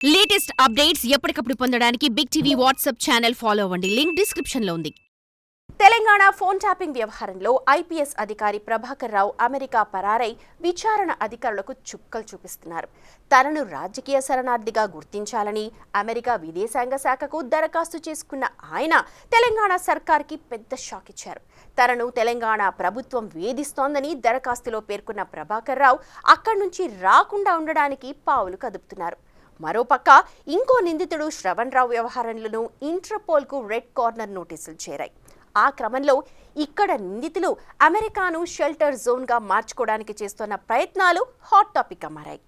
Latest updates ఎప్పటికప్పుడు పొందడానికి big TV WhatsApp channel follow అవ్వండి. లింక్ డిస్క్రిప్షన్ లో ఉంది. తెలంగాణ ఫోన్ ట్యాపింగ్ వ్యవహారంలో ఐపీఎస్ అధికారి ప్రభాకర్ రావు అమెరికా పరారై విచారణ అధికారులకు చుక్కలు చూపిస్తున్నారు. తనను రాజకీయ శరణార్థిగా గుర్తించాలని అమెరికా విదేశాంగ శాఖకు దరఖాస్తు చేసుకున్న ఆయన తెలంగాణ సర్కార్కి పెద్ద షాక్ ఇచ్చారు. తనను తెలంగాణ ప్రభుత్వం వేధిస్తోందని దరఖాస్తులో పేర్కొన్న ప్రభాకర్ రావు అక్కడి నుంచి రాకుండా ఉండడానికి పావులు కదుపుతున్నారు. మరోపక్క ఇంకో నిందితుడు శ్రవణ్ రావు వ్యవహారంలోనూ ఇంటర్పోల్కు రెడ్ కార్నర్ నోటీసులు చేరాయి. ఆ క్రమంలో ఇక్కడ నిందితులు అమెరికాను షెల్టర్ జోన్గా మార్చుకోవడానికి చేస్తున్న ప్రయత్నాలు హాట్ టాపిక్గా మారాయి.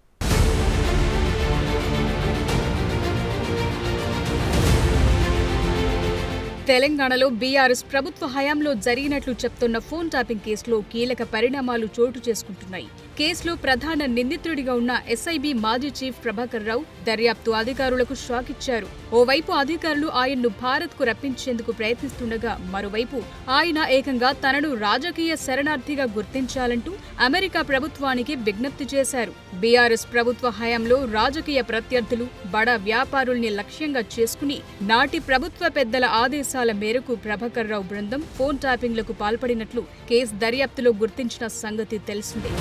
తెలంగాణలో బీఆర్ఎస్ ప్రభుత్వ హయాంలో జరిగినట్లు చెప్తున్న ఫోన్ ట్యాపింగ్ కేసులో కీలక పరిణామాలు చోటు చేసుకుంటున్నాయి. కేసులో ప్రధాన నిందితుడిగా ఉన్న ఎస్ఐబి మాజీ చీఫ్ ప్రభాకర్ రావు దర్యాప్తు అధికారులకు షాక్ ఇచ్చారు. ఓవైపు అధికారులు ఆయన్ను భారత్కు రప్పించేందుకు ప్రయత్నిస్తుండగా మరోవైపు ఆయన ఏకంగా తనను రాజకీయ శరణార్థిగా గుర్తించాలంటూ అమెరికా ప్రభుత్వానికి విజ్ఞప్తి చేశారు. బీఆర్ఎస్ ప్రభుత్వ హయాంలో రాజకీయ ప్రత్యర్థులు, బడా వ్యాపారుల్ని లక్ష్యంగా చేసుకుని నాటి ప్రభుత్వ పెద్దల ఆదేశాల మేరకు ప్రభాకర్ రావు బృందం ఫోన్ ట్యాపింగ్లకు పాల్పడినట్లు కేసు దర్యాప్తులో గుర్తించిన సంగతి తెలిసిందే.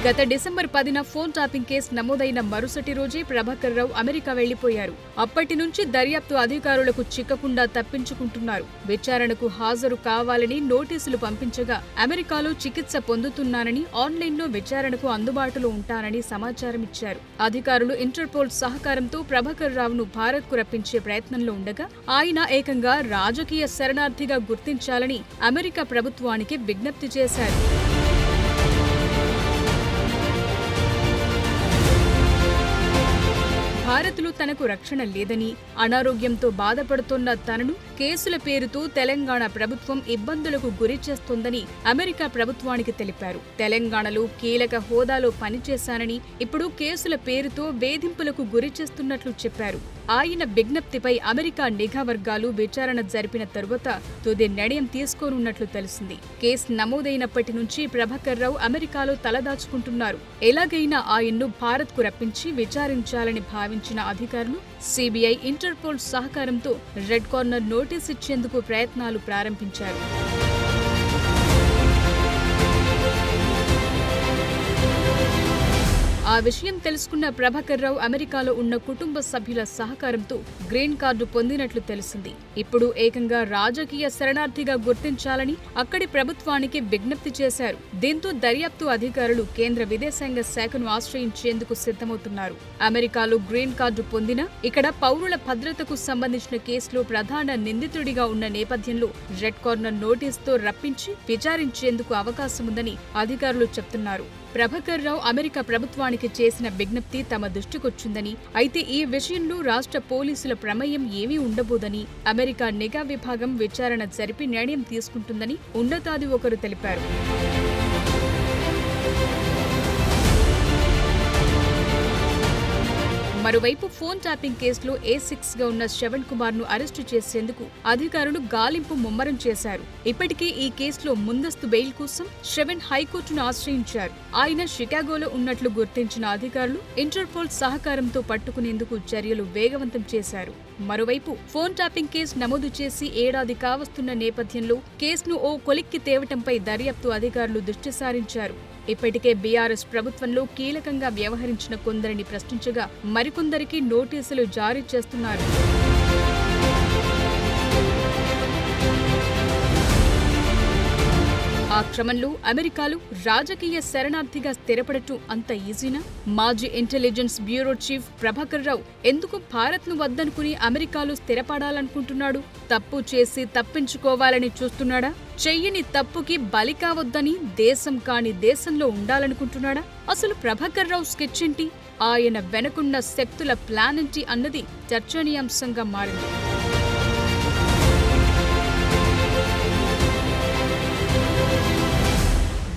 గత డిసెంబర్ 10న ఫోన్ ట్యాపింగ్ కేసు నమోదైన మరుసటి రోజే ప్రభాకర్ రావు అమెరికా వెళ్లిపోయారు. అప్పటి నుంచి దర్యాప్తు అధికారులకు చిక్కకుండా తప్పించుకుంటున్నారు. విచారణకు హాజరు కావాలని నోటీసులు పంపించగా అమెరికాలో చికిత్స పొందుతున్నానని, ఆన్లైన్లో విచారణకు అందుబాటులో ఉంటానని సమాచారం ఇచ్చారు. అధికారులు ఇంటర్పోల్ సహకారంతో ప్రభాకర్ రావును భారత్కు రప్పించే ప్రయత్నంలో ఉండగా ఆయన ఏకంగా రాజకీయ శరణార్థిగా గుర్తించాలని అమెరికా ప్రభుత్వానికి విజ్ఞప్తి చేశారు. భారత్లో తనకు రక్షణ లేదని, అనారోగ్యంతో బాధపడుతున్న తనను కేసుల పేరుతో తెలంగాణ ప్రభుత్వం ఇబ్బందులకు గురి చేస్తోందని అమెరికా ప్రభుత్వానికి తెలిపారు. తెలంగాణలో కీలక హోదాలో పనిచేశానని, ఇప్పుడు కేసుల పేరుతో వేధింపులకు గురి చేస్తున్నట్లు చెప్పారు. ఆయన విజ్ఞప్తిపై అమెరికా నిఘా వర్గాలు విచారణ జరిపిన తరువాత తుది నిర్ణయం తీసుకోనున్నట్లు తెలిసింది. కేసు నమోదైనప్పటి నుంచి ప్రభాకర్ రావు అమెరికాలో తలదాచుకుంటున్నారు. ఎలాగైనా ఆయన్ను భారత్కు రప్పించి విచారించాలని భావించిన అధికారులు సిబిఐ, ఇంటర్పోల్ సహకారంతో రెడ్ కార్నర్ నోటీస్ ఇచ్చేందుకు ప్రయత్నాలు ప్రారంభించారు. ఆ విషయం తెలుసుకున్న ప్రభాకర్ రావు అమెరికాలో ఉన్న కుటుంబ సభ్యుల సహకారంతో గ్రీన్ కార్డు పొందినట్లు తెలిసింది. ఇప్పుడు ఏకంగా రాజకీయ శరణార్థిగా గుర్తించాలని అక్కడి ప్రభుత్వానికి విజ్ఞప్తి చేశారు. దీంతో దర్యాప్తు అధికారులు కేంద్ర విదేశాంగ శాఖను ఆశ్రయించేందుకు సిద్ధమవుతున్నారు. అమెరికాలో గ్రీన్ కార్డు పొందిన, ఇక్కడ పౌరుల భద్రతకు సంబంధించిన కేసులో ప్రధాన నిందితుడిగా ఉన్న నేపథ్యంలో రెడ్ కార్నర్ నోటీసుతో రప్పించి విచారించేందుకు అవకాశముందని అధికారులు చెప్తున్నారు. ప్రభాకర్ రావు అమెరికా ప్రభుత్వానికి చేసిన విజ్ఞప్తి తమ దృష్టికొచ్చిందని, అయితే ఈ విషయంలో రాష్ట్ర పోలీసుల ప్రమేయం ఏమీ ఉండబోదని అమెరికా నిఘా విభాగం విచారణ జరిపి నిర్ణయం తీసుకుంటుందని ఉన్నతాధికారి తెలిపారు. మరోవైపు ఫోన్ ట్యాపింగ్ కేసులో A6గా ఉన్న శ్రవణ్ కుమార్ ను అరెస్టు చేసేందుకు అధికారులు గాలింపు ముమ్మరం చేశారు. ఇప్పటికే ఈ కేసులో ముందస్తు బెయిల్ కోసం శ్రవణ్ హైకోర్టును ఆశ్రయించారు. ఆయన షికాగోలో ఉన్నట్లు గుర్తించిన అధికారులు ఇంటర్పోల్ సహకారంతో పట్టుకునేందుకు చర్యలు వేగవంతం చేశారు. మరోవైపు ఫోన్ ట్యాపింగ్ కేసు నమోదు చేసి ఏడాది కావస్తున్న నేపథ్యంలో కేసును ఓ కొలిక్కి తేవటంపై దర్యాప్తు అధికారులు దృష్టి సారించారు. ఇప్పటికే బీఆర్ఎస్ ప్రభుత్వంలో కీలకంగా వ్యవహరించిన కొందరిని ప్రశ్నించగా మరికొందరికి నోటీసులు జారీ చేస్తున్నారు. ఆ క్రమంలో అమెరికాలో రాజకీయ శరణార్థిగా స్థిరపడటం అంత ఈజీనా? మాజీ intelligence bureau chief Prabhakar Rao ఎందుకు భారత్ను వద్దనుకుని అమెరికాలో స్థిరపడాలనుకుంటున్నాడు? తప్పు చేసి తప్పించుకోవాలని చూస్తున్నాడా? చెయ్యని తప్పుకి బలి కావద్దని దేశం కాని దేశంలో ఉండాలనుకుంటున్నాడా? అసలు ప్రభాకర్ రావు స్కెచ్ ఏంటి? ఆయన వెనుకున్న శక్తుల ప్లాన్ ఏంటి అన్నది చర్చనీయాంశంగా మారింది.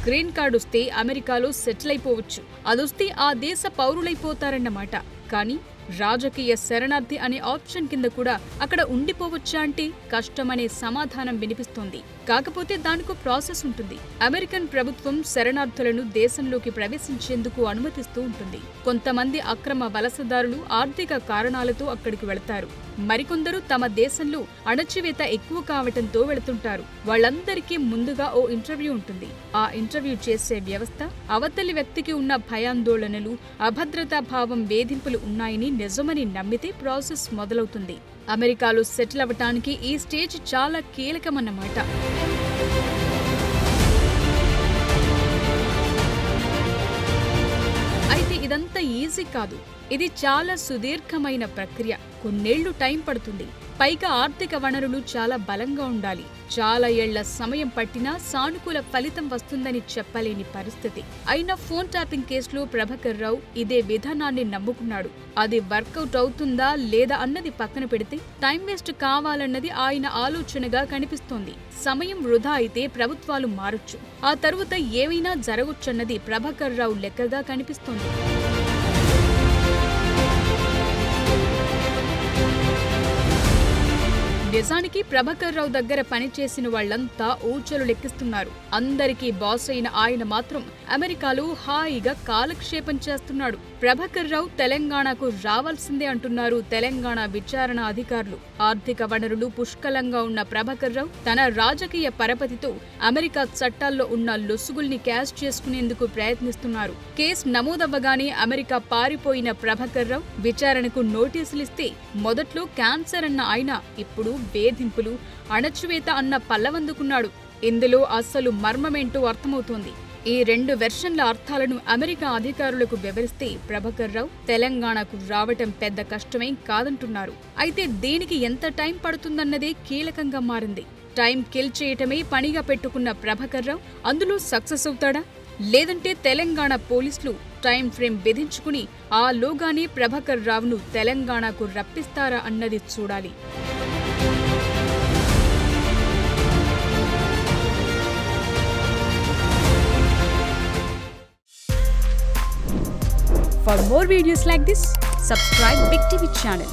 గ్రీన్ కార్డు వస్తే అమెరికాలో సెటిల్ అయిపోవచ్చు. అదొస్తే ఆ దేశ పౌరులైపోతారన్నమాట. కానీ రాజకీయ శరణార్థి అనే ఆప్షన్ కింద కూడా అక్కడ ఉండిపోవచ్చా అంటే కష్టమనే సమాధానం వినిపిస్తోంది. కాకపోతే దానికో ప్రాసెస్ ఉంటుంది. అమెరికన్ ప్రభుత్వం శరణార్థులను దేశంలోకి ప్రవేశించేందుకు అనుమతిస్తూ ఉంటుంది. కొంతమంది అక్రమ వలసదారులు ఆర్థిక కారణాలతో అక్కడికి వెళతారు. మరికొందరు తమ దేశంలో అణచివేత ఎక్కువ కావటంతో వెళుతుంటారు. వాళ్ళందరికీ ముందుగా ఓ ఇంటర్వ్యూ ఉంటుంది. ఆ ఇంటర్వ్యూ చేసే వ్యవస్థ అవతలి వ్యక్తికి ఉన్న భయాందోళనలు, అభద్రతా భావం, వేధింపులు ఉన్నాయని నిజమని నమ్మితే ప్రాసెస్ మొదలవుతుంది. అమెరికాలో సెటిల్ అవ్వటానికి ఈ స్టేజ్ చాలా కీలకమన్నమాట. అయితే ఇదంతా ఈజీ కాదు. ఇది చాలా సుదీర్ఘమైన ప్రక్రియ. కొన్నేళ్లు టైం పడుతుంది. పైగా ఆర్థిక వనరులు చాలా బలంగా ఉండాలి. చాలా ఏళ్ల సమయం పట్టినా సానుకూల ఫలితం వస్తుందని చెప్పలేని పరిస్థితి. అయినా ఫోన్ ట్యాపింగ్ కేసులో ప్రభాకర్ రావు ఇదే విధానాన్ని నమ్ముకున్నాడు. అది వర్కౌట్ అవుతుందా లేదా అన్నది పక్కన పెడితే టైం వేస్ట్ కావాలన్నది ఆయన ఆలోచనగా కనిపిస్తోంది. సమయం వృధా అయితే ప్రభుత్వాలు మారొచ్చు, ఆ తరువాత ఏమైనా జరగొచ్చన్నది ప్రభాకర్ రావు లెక్కగా కనిపిస్తోంది. నిజానికి ప్రభాకర్ రావు దగ్గర పనిచేసిన వాళ్లంతా ఊచలు లెక్కిస్తున్నారు. అందరికీ బాస్ అయిన ఆయన మాత్రం అమెరికాలో హాయిగా కాలక్షేపం చేస్తున్నాడు. ప్రభాకర్ రావు తెలంగాణకు రావాల్సిందే అంటున్నారు తెలంగాణ విచారణ అధికారులు. ఆర్థిక వనరులు పుష్కలంగా ఉన్న ప్రభాకర్ రావు తన రాజకీయ పరపతితో అమెరికా చట్టాల్లో ఉన్న లొసుగుల్ని క్యాష్ చేసుకునేందుకు ప్రయత్నిస్తున్నారు. కేసు నమోదవ్వగానే అమెరికా పారిపోయిన ప్రభాకర్ రావు విచారణకు నోటీసులిస్తే మొదట్లో క్యాన్సర్ అన్న ఆయన ఇప్పుడు వేధింపులు, అణచివేత అన్న పల్లవందుకున్నాడు. ఇందులో అస్సలు మర్మమేంటో అర్థమవుతోంది. ఈ 2 వెర్షన్ల అర్థాలను అమెరికా అధికారులకు వివరిస్తే ప్రభాకర్ రావు తెలంగాణకు రావటం పెద్ద కష్టమేం కాదంటున్నారు. అయితే దీనికి ఎంత టైం పడుతుందన్నదే కీలకంగా మారింది. టైం కిల్ చేయటమే పనిగా పెట్టుకున్న ప్రభాకర్ రావు అందులో సక్సెస్ అవుతాడా, లేదంటే తెలంగాణ పోలీసులు టైం ఫ్రేమ్ విధించుకుని ఆ లోగానే ప్రభాకర్ రావును తెలంగాణకు రప్పిస్తారా అన్నది చూడాలి. For more videos like this, subscribe Big TV channel.